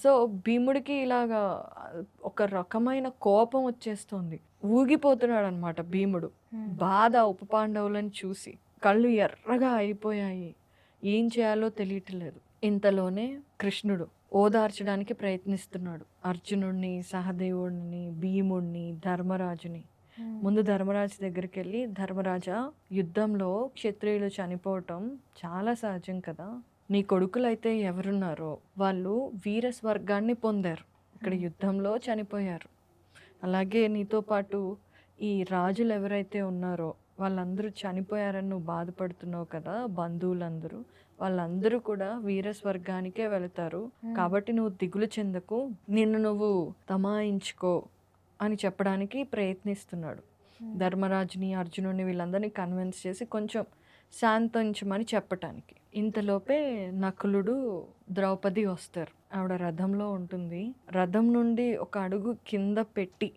So, భీముడికి ఇలాగా ఒక రకమైన కోపం వచ్చేస్తుంది. ఊగిపోతున్నాడనమాట భీముడు. బాధ ఉపపాండవులను చూసి. కళ్ళు ఎర్రగా అయిపోయాయి. ఏం చేయాలో తెలియట్లేదు. ఇంతలోనే కృష్ణుడు ఓదార్చడానికి ప్రయత్నిస్తున్నాడు. అర్జునుడిని, సహదేవుడిని, భీముడిని, ధర్మరాజుని. ముందు ధర్మరాజు దగ్గరికెళ్ళి, ధర్మరాజా, యుద్ధంలో క్షత్రియులు చనిపోవటం చాలా సహజం కదా! నీ కొడుకులైతే ఎవరున్నారో వాళ్ళు వీర స్వర్గాన్ని పొందారు. ఇక్కడ యుద్ధంలో చనిపోయారు. అలాగే నీతో పాటు ఈ రాజులు ఎవరైతే ఉన్నారో వాళ్ళందరూ చనిపోయారని నువ్వు బాధపడుతున్నావు కదా! బంధువులందరూ. వాళ్ళందరూ కూడా వీర స్వర్గానికే వెళతారు. కాబట్టి నువ్వు దిగులు చెందకు. నిన్ను నువ్వు తమాయించుకో అని చెప్పడానికి ప్రయత్నిస్తున్నాడు. ధర్మరాజుని, అర్జునుడిని వీళ్ళందరినీ కన్విన్స్ చేసి కొంచెం శాంతించమని చెప్పటానికి. ఇంతలోపే నకులుడు, ద్రౌపది వస్తారు. ఆవిడ రథంలో ఉంటుంది. రథం నుండి ఒక అడుగు కింద పెట్టి